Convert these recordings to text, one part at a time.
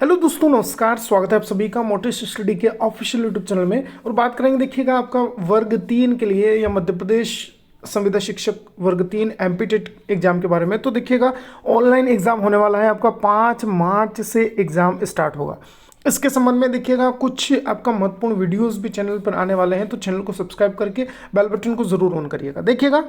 Hello दोस्तों, नमस्कार। स्वागत है आप सभी का मोटिवेशन स्टडी के ऑफिशियल यूट्यूब चैनल में। और बात करेंगे, देखिएगा, आपका वर्ग 3 के लिए या मध्य प्रदेश संविदा शिक्षक वर्ग 3 एमपीटेट एग्जाम के बारे में। तो देखिएगा, ऑनलाइन एग्जाम होने वाला है आपका 5 मार्च से एग्जाम स्टार्ट होगा। इसके संबंध में देखिएगा कुछ आपका महत्वपूर्ण वीडियोस भी चैनल पर आने वाले हैं, तो चैनल को सब्सक्राइब करके बेल बटन को जरूर ऑन करिएगा। देखिएगा,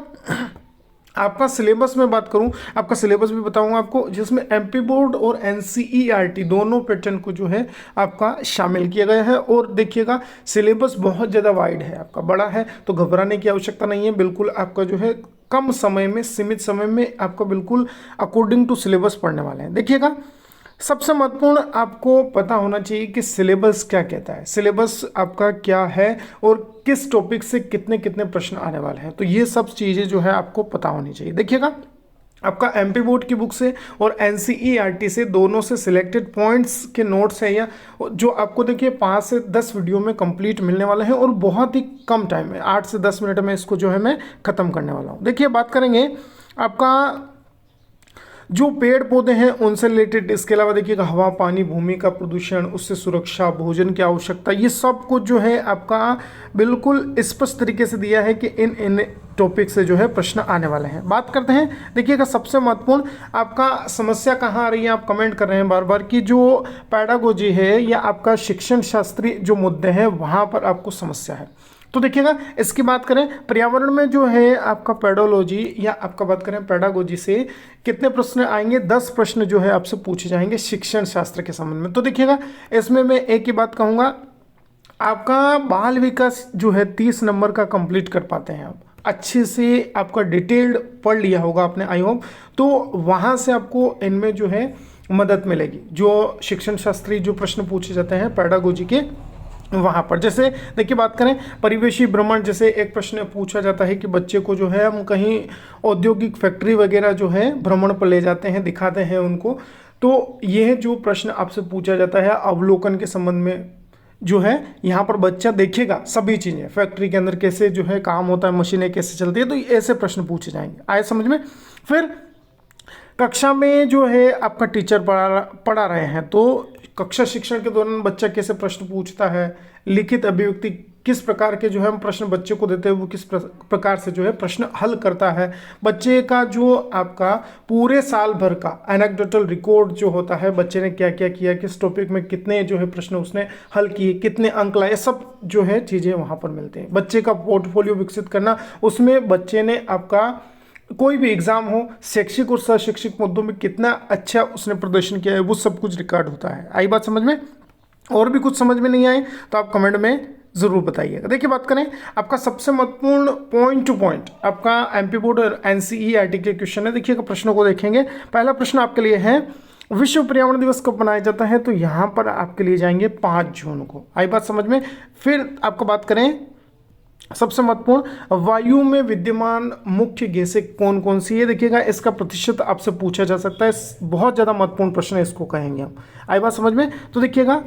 आपका सिलेबस में बात करूं, आपका सिलेबस भी बताऊंगा आपको, जिसमें एमपी बोर्ड और एनसीईआरटी दोनों पैटर्न को जो है आपका शामिल किया गया है। और देखिएगा, सिलेबस बहुत ज़्यादा वाइड है, आपका बड़ा है, तो घबराने की आवश्यकता नहीं है। बिल्कुल आपका जो है कम समय में, सीमित समय में आपका बिल्कुल अकॉर्डिंग टू सिलेबस पढ़ने वाले हैं। देखिएगा, सबसे महत्वपूर्ण आपको पता होना चाहिए कि सिलेबस क्या कहता है, सिलेबस आपका क्या है और किस टॉपिक से कितने कितने प्रश्न आने वाले हैं। तो ये सब चीज़ें जो है आपको पता होनी चाहिए। देखिएगा, आपका एमपी बोर्ड की बुक से और एनसीईआरटी से दोनों से सिलेक्टेड पॉइंट्स के नोट्स हैं, या जो आपको देखिए 5 से 10 वीडियो में कंप्लीट मिलने वाले हैं और बहुत ही कम टाइम में 8 से 10 मिनट में इसको जो है मैं ख़त्म करने वाला हूँ। देखिए, बात करेंगे आपका जो पेड़ पौधे हैं उनसे रिलेटेड, इसके अलावा देखिएगा हवा, पानी, भूमि का प्रदूषण, उससे सुरक्षा, भोजन की आवश्यकता, ये सब कुछ जो है आपका बिल्कुल स्पष्ट तरीके से दिया है कि इन टॉपिक से जो है प्रश्न आने वाले हैं। बात करते हैं, देखिएगा, सबसे महत्वपूर्ण आपका समस्या कहाँ आ रही है। आप कमेंट कर रहे हैं बार बार कि जो पैडागोजी है या आपका शिक्षण शास्त्री जो मुद्दे हैं वहाँ पर आपको समस्या है। तो देखिएगा, इसकी बात करें, पर्यावरण में जो है आपका पेडोलॉजी या आपका बात करें पैडागोजी से कितने प्रश्न आएंगे, 10 प्रश्न जो है आपसे पूछे जाएंगे शिक्षण शास्त्र के संबंध में। तो देखिएगा, इसमें मैं एक ही बात कहूँगा, आपका बाल विकास जो है 30 नंबर का कंप्लीट कर पाते हैं आप, अच्छे से आपका डिटेल्ड पढ़ लिया होगा आपने, आई होप, तो वहाँ से आपको इनमें जो है मदद मिलेगी। जो शिक्षण शास्त्री जो प्रश्न पूछे जाते हैं पैडागोजी के, वहाँ पर जैसे देखिए, बात करें परिवेशी भ्रमण, जैसे एक प्रश्न पूछा जाता है कि बच्चे को जो है हम कहीं औद्योगिक फैक्ट्री वगैरह जो है भ्रमण पर ले जाते हैं, दिखाते हैं उनको, तो यह जो प्रश्न आपसे पूछा जाता है अवलोकन के संबंध में जो है, यहाँ पर बच्चा देखेगा सभी चीज़ें, फैक्ट्री के अंदर कैसे जो है काम होता है, मशीनें कैसे चलती है, तो ऐसे प्रश्न पूछे जाएंगे। आए समझ में। फिर कक्षा में जो है आपका टीचर पढ़ा रहे हैं, तो कक्षा शिक्षण के दौरान बच्चा कैसे प्रश्न पूछता है, लिखित अभिव्यक्ति किस प्रकार के जो है हम प्रश्न बच्चे को देते हैं, वो किस प्रकार से जो है प्रश्न हल करता है, बच्चे का जो आपका पूरे साल भर का एनेक्डोटल रिकॉर्ड जो होता है, बच्चे ने क्या क्या किया, किस टॉपिक में कितने जो है प्रश्न उसने हल किए, कितने अंक लाए, सब जो है चीज़ें वहाँ पर मिलते हैं। बच्चे का पोर्टफोलियो विकसित करना, उसमें बच्चे ने आपका कोई भी एग्जाम हो, शैक्षिक और शैक्षिक मुद्दों में कितना अच्छा उसने प्रदर्शन किया है, वो सब कुछ रिकॉर्ड होता है। आई बात समझ में। और भी कुछ समझ में नहीं आए तो आप कमेंट में ज़रूर बताइएगा। देखिए, बात करें, आपका सबसे महत्वपूर्ण पॉइंट टू पॉइंट आपका एमपी बोर्ड और एनसीईआरटी के क्वेश्चन है। देखिएगा, प्रश्नों को देखेंगे। पहला प्रश्न आपके लिए है, विश्व पर्यावरण दिवस कब मनाया जाता है, तो यहाँ पर आपके लिए जाएंगे 5 जून को। आई बात समझ में। फिर आपको बात करें, सबसे महत्वपूर्ण, वायु में विद्यमान मुख्य गैसें कौन कौन सी है। देखिएगा, इसका प्रतिशत आपसे पूछा जा सकता है, बहुत ज़्यादा महत्वपूर्ण प्रश्न है, इसको कहेंगे हम। आई बात समझ में। तो देखिएगा,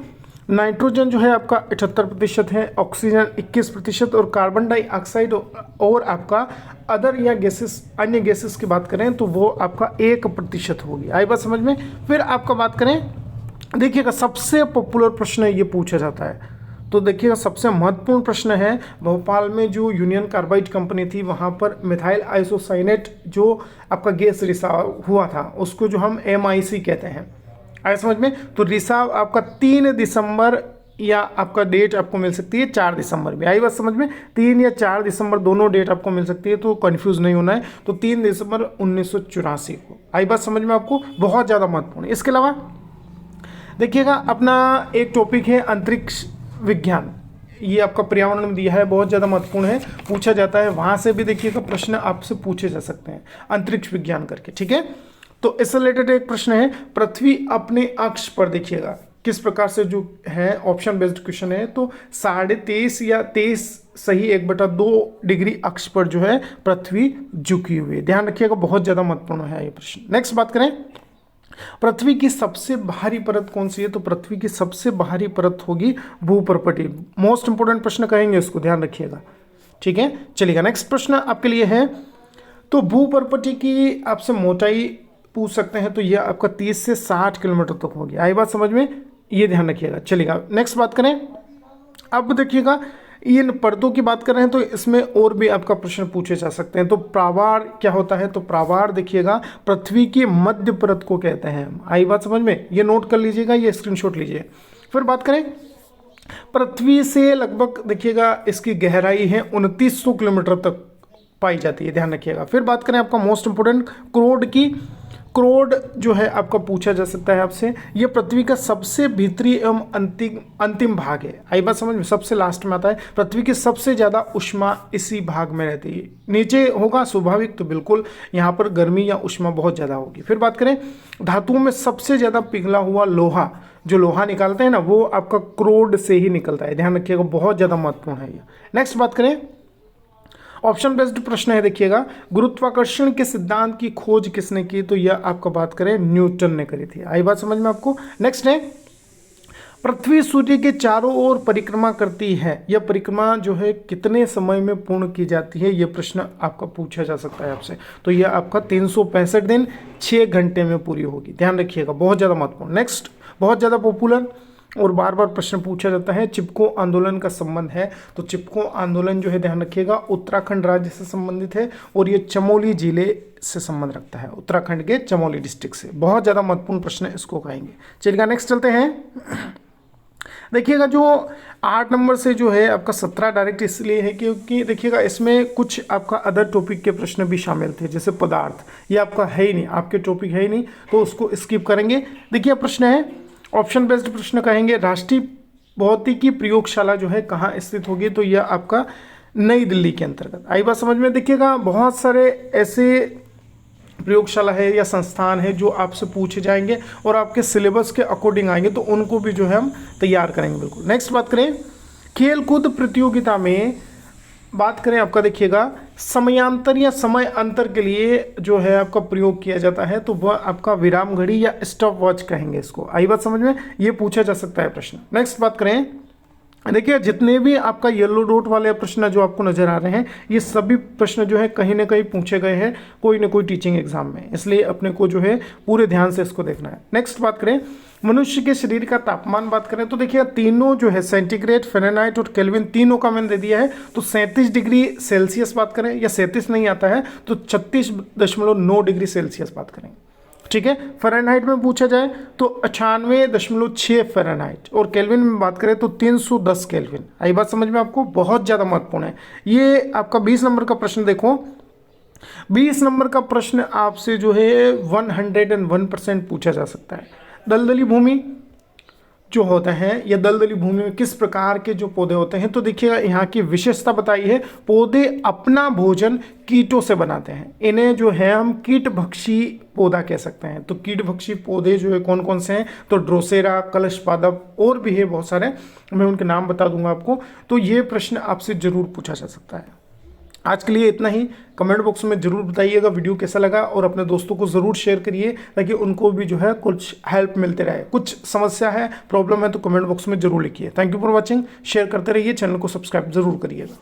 नाइट्रोजन जो है आपका 78% है, ऑक्सीजन 21% और कार्बन डाइऑक्साइड और आपका अदर या गैसेस, अन्य गैसेस की बात करें तो वो आपका 1% होगी। आई बात समझ में। फिर आपका बात करें, देखिएगा, सबसे पॉपुलर प्रश्न ये पूछा जाता है, तो देखिएगा सबसे महत्वपूर्ण प्रश्न है, भोपाल में जो यूनियन कार्बाइड कंपनी थी वहाँ पर मिथाइल आइसोसाइनेट जो आपका गैस रिसाव हुआ था, उसको जो हम MIC कहते हैं। आए समझ में। तो रिसाव आपका 3 दिसंबर या आपका डेट आपको मिल सकती है 4 दिसंबर में। आई बात समझ में। 3 या 4 दिसंबर दोनों डेट आपको मिल सकती है, तो कंफ्यूज नहीं होना है। तो 3 दिसंबर 1984 को। आई बात समझ में आपको, बहुत ज़्यादा महत्वपूर्ण है। इसके अलावा देखिएगा, अपना एक टॉपिक है अंतरिक्ष विज्ञान, ये आपका पर्यावरण में दिया है, बहुत ज़्यादा महत्वपूर्ण है, पूछा जाता है, वहाँ से भी देखिएगा प्रश्न आपसे पूछे जा सकते हैं अंतरिक्ष विज्ञान करके। ठीक है, तो इससे रिलेटेड एक प्रश्न है, पृथ्वी अपने अक्ष पर, देखिएगा किस प्रकार से जो है, ऑप्शन बेस्ड क्वेश्चन है, तो 23.5 या 23 सही 1/2 डिग्री अक्ष पर जो है पृथ्वी झुकी हुई है। ध्यान रखिएगा, बहुत ज़्यादा महत्वपूर्ण है ये प्रश्न। नेक्स्ट बात करें, पृथ्वी की सबसे बाहरी परत कौन सी है, तो पृथ्वी की सबसे बाहरी परत होगी भूपर्पटी। मोस्ट इंपोर्टेंट प्रश्न कहेंगे, इसको ध्यान रखिएगा। ठीक है, चलिएगा। नेक्स्ट प्रश्न आपके लिए है, तो भूपर्पटी की आपसे मोटाई पूछ सकते हैं, तो यह आपका 30 से 60 किलोमीटर तक होगी। आई बात समझ में। ये ध्यान रखिएगा। चलिएगा नेक्स्ट बात करें। अब देखिएगा इन परतों की बात कर रहे हैं तो इसमें और भी आपका प्रश्न पूछे जा सकते हैं। तो प्रावार क्या होता है? तो प्रावार देखिएगा पृथ्वी की मध्य परत को कहते हैं। आई बात समझ में? ये नोट कर लीजिएगा, ये स्क्रीनशॉट लीजिए। फिर बात करें पृथ्वी से लगभग देखिएगा इसकी गहराई है 2900 किलोमीटर तक पाई जाती है, ध्यान रखिएगा। फिर बात करें आपका मोस्ट इंपोर्टेंट क्रोड की। क्रोड जो है आपका पूछा जा सकता है आपसे। ये पृथ्वी का सबसे भीतरी एवं अंतिम भाग है। आई बात समझ में? सबसे लास्ट में आता है। पृथ्वी की सबसे ज़्यादा ऊष्मा इसी भाग में रहती है। नीचे होगा स्वाभाविक, तो बिल्कुल यहाँ पर गर्मी या ऊष्मा बहुत ज़्यादा होगी। फिर बात करें धातुओं में सबसे ज़्यादा पिघला हुआ लोहा, जो लोहा निकालते हैं ना, वो आपका क्रोड से ही निकलता है, ध्यान रखिएगा, बहुत ज़्यादा महत्वपूर्ण है ये। नेक्स्ट बात करें ऑप्शन बेस्ड प्रश्न है। देखिएगा गुरुत्वाकर्षण के सिद्धांत की खोज किसने की? तो यह आपका बात करें न्यूटन ने करी थी। आई बात समझ में आपको? नेक्स्ट है पृथ्वी सूर्य के चारों ओर परिक्रमा करती है, यह परिक्रमा जो है कितने समय में पूर्ण की जाती है? यह प्रश्न आपका पूछा जा सकता है आपसे। तो यह आपका 365 दिन 6 घंटे में पूरी होगी, ध्यान रखिएगा, बहुत ज़्यादा महत्वपूर्ण। नेक्स्ट बहुत ज़्यादा पॉपुलर और बार बार प्रश्न पूछा जाता है, चिपको आंदोलन का संबंध है। तो चिपको आंदोलन जो है ध्यान रखिएगा उत्तराखंड राज्य से संबंधित है और ये चमोली जिले से संबंध रखता है, उत्तराखंड के चमोली डिस्ट्रिक्ट से। बहुत ज़्यादा महत्वपूर्ण प्रश्न इसको कहेंगे। चलिएगा नेक्स्ट चलते हैं। देखिएगा जो 8 नंबर से जो है आपका 17 डायरेक्ट इसलिए है क्योंकि देखिएगा इसमें कुछ आपका अदर टॉपिक के प्रश्न भी शामिल थे, जैसे पदार्थ, ये आपका है ही नहीं, आपके टॉपिक है ही नहीं, तो उसको स्किप करेंगे। देखिए प्रश्न है ऑप्शन बेस्ड प्रश्न कहेंगे, राष्ट्रीय भौतिकी प्रयोगशाला जो है कहाँ स्थित होगी? तो यह आपका नई दिल्ली के अंतर्गत। आई बात समझ में? देखिएगा बहुत सारे ऐसे प्रयोगशाला है या संस्थान है जो आपसे पूछे जाएंगे और आपके सिलेबस के अकॉर्डिंग आएंगे, तो उनको भी जो है हम तैयार करेंगे बिल्कुल। नेक्स्ट बात करें खेल कूद प्रतियोगिता में बात करें आपका देखिएगा समयांतर या समय अंतर के लिए जो है आपका प्रयोग किया जाता है, तो वह आपका विराम घड़ी या स्टॉप वॉच कहेंगे इसको। आई बात समझ में? ये पूछा जा सकता है प्रश्न। नेक्स्ट बात करें देखिए जितने भी आपका येलो डॉट वाले प्रश्न जो आपको नजर आ रहे हैं, ये सभी प्रश्न जो है कहीं ना कहीं पूछे गए हैं कोई ना कोई टीचिंग एग्जाम में, इसलिए अपने को जो है पूरे ध्यान से इसको देखना है। नेक्स्ट बात करें मनुष्य के शरीर का तापमान बात करें तो देखिए तीनों जो है सेंटीग्रेड, फ़ारेनहाइट और केल्विन तीनों का मैंने दे दिया है। तो 37 डिग्री सेल्सियस बात करें या 37 नहीं आता है तो 36.9 डिग्री सेल्सियस बात करें, ठीक है। फ़ारेनहाइट में पूछा जाए तो 98.6 फ़ारेनहाइट और केल्विन में बात करें तो 310 केल्विन। आई बात समझ में आपको? बहुत ज़्यादा महत्वपूर्ण है ये। आपका 20 नंबर का प्रश्न देखो, 20 नंबर का प्रश्न आपसे जो है 101% पूछा जा सकता है। दलदली भूमि जो होता है या दलदली भूमि में किस प्रकार के जो पौधे होते हैं, तो देखिएगा यहाँ की विशेषता बताई है, पौधे अपना भोजन कीटों से बनाते हैं। इन्हें जो है हम कीटभक्षी पौधा कह सकते हैं। तो कीटभक्षी पौधे जो है कौन कौन से हैं? तो ड्रोसेरा, कलश पादप और भी है बहुत सारे, मैं उनके नाम बता दूंगा आपको। तो ये प्रश्न आपसे जरूर पूछा जा सकता है। आज के लिए इतना ही। कमेंट बॉक्स में जरूर बताइएगा वीडियो कैसा लगा और अपने दोस्तों को ज़रूर शेयर करिए ताकि उनको भी जो है कुछ हेल्प मिलते रहे। कुछ समस्या है, प्रॉब्लम है तो कमेंट बॉक्स में जरूर लिखिए। Thank you for watching. Share करते रहिए, चैनल को सब्सक्राइब जरूर करिएगा।